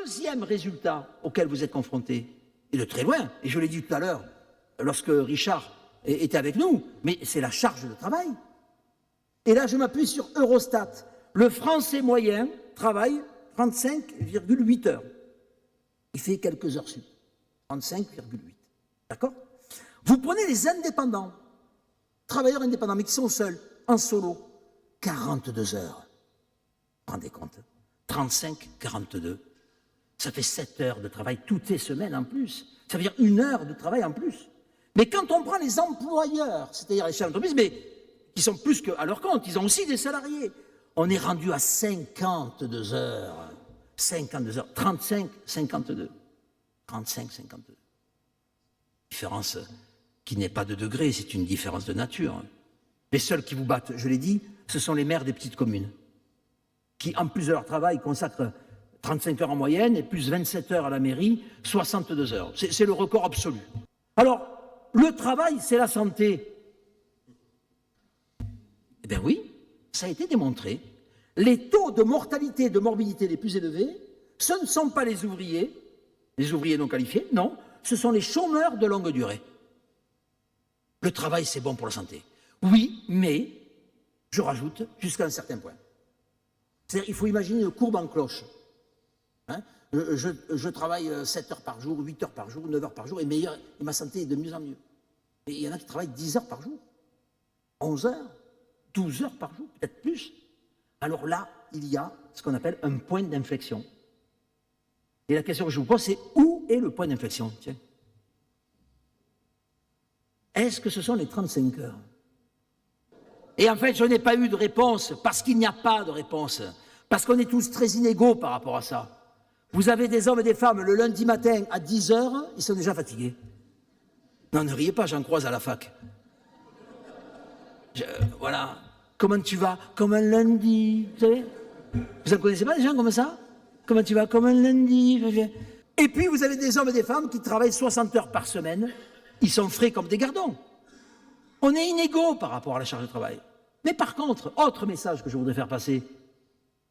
deuxième résultat auquel vous êtes confrontés, et de très loin, et je l'ai dit tout à l'heure, lorsque Richard était avec nous, mais c'est la charge de travail. Et là, je m'appuie sur Eurostat. Le Français moyen travaille 35,8 heures. Il fait quelques heures sup. 35,8. D'accord? Vous prenez les indépendants, travailleurs indépendants, mais qui sont seuls, en solo, 42 heures. Vous vous rendez compte? 35, 42. Ça fait 7 heures de travail toutes les semaines en plus. Ça veut dire 1 heure de travail en plus. Mais quand on prend les employeurs, c'est-à-dire les chefs d'entreprise, mais qui sont plus qu'à leur compte, ils ont aussi des salariés, on est rendu à 52 heures. 52 heures. 35, 52. 35, 52. Différence qui n'est pas de degré, c'est une différence de nature. Les seuls qui vous battent, je l'ai dit, ce sont les maires des petites communes, qui, en plus de leur travail, consacrent 35 heures en moyenne et plus 27 heures à la mairie, 62 heures. C'est le record absolu. Alors, le travail, c'est la santé. Eh bien oui, ça a été démontré. Les taux de mortalité et de morbidité les plus élevés, ce ne sont pas les ouvriers non qualifiés, non, ce sont les chômeurs de longue durée. Le travail, c'est bon pour la santé. Oui, mais, je rajoute, jusqu'à un certain point. C'est-à-dire, il faut imaginer une courbe en cloche. Hein, je travaille 7 heures par jour, 8 heures par jour, 9 heures par jour, et ma santé est de mieux en mieux. Et il y en a qui travaillent 10 heures par jour, 11 heures, 12 heures par jour, peut-être plus. Alors là, il y a ce qu'on appelle un point d'inflexion. Et la question que je vous pose, c'est où est le point d'inflexion? Tiens. Est-ce que ce sont les 35 heures? Et en fait, je n'ai pas eu de réponse, parce qu'il n'y a pas de réponse. Parce qu'on est tous très inégaux par rapport à ça. Vous avez des hommes et des femmes, le lundi matin à 10 heures, ils sont déjà fatigués. Non, ne riez pas, j'en croise à la fac. Voilà. Comment tu vas? Comme un lundi. Vous savez? Vous en connaissez pas des gens comme ça? Comment tu vas? Comme un lundi. Et puis, vous avez des hommes et des femmes qui travaillent 60 heures par semaine. Ils sont frais comme des gardons. On est inégaux par rapport à la charge de travail. Mais par contre, autre message que je voudrais faire passer,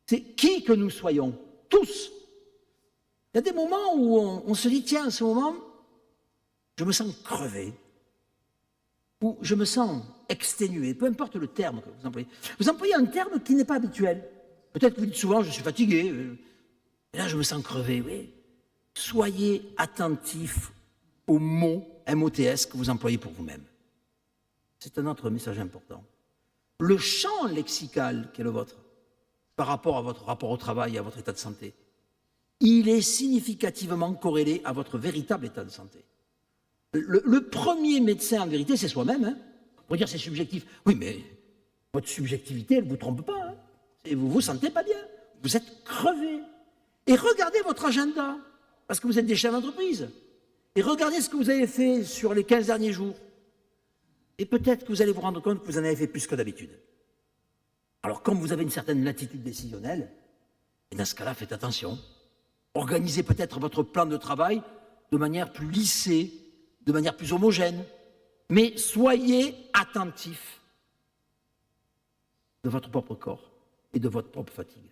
c'est qui que nous soyons, tous. Il y a des moments où on se dit, tiens, à ce moment, je me sens crevé, ou je me sens exténué, peu importe le terme que vous employez. Vous employez un terme qui n'est pas habituel. Peut-être que vous dites souvent, je suis fatigué, et là je me sens crevé, oui. Soyez attentifs aux mots, MOTS, que vous employez pour vous-même. C'est un autre message important. Le champ lexical qui est le vôtre, par rapport à votre rapport au travail et à votre état de santé, il est significativement corrélé à votre véritable état de santé. Le premier médecin, en vérité, c'est soi-même. Hein. Pour dire c'est subjectif. Oui, mais votre subjectivité, elle ne vous trompe pas. Hein. Et vous ne vous sentez pas bien. Vous êtes crevé. Et regardez votre agenda, parce que vous êtes des chefs d'entreprise. Et regardez ce que vous avez fait sur les 15 derniers jours. Et peut-être que vous allez vous rendre compte que vous en avez fait plus que d'habitude. Alors, comme vous avez une certaine latitude décisionnelle, et dans ce cas-là, faites attention. Organisez peut-être votre plan de travail de manière plus lissée, de manière plus homogène, mais soyez attentifs de votre propre corps et de votre propre fatigue.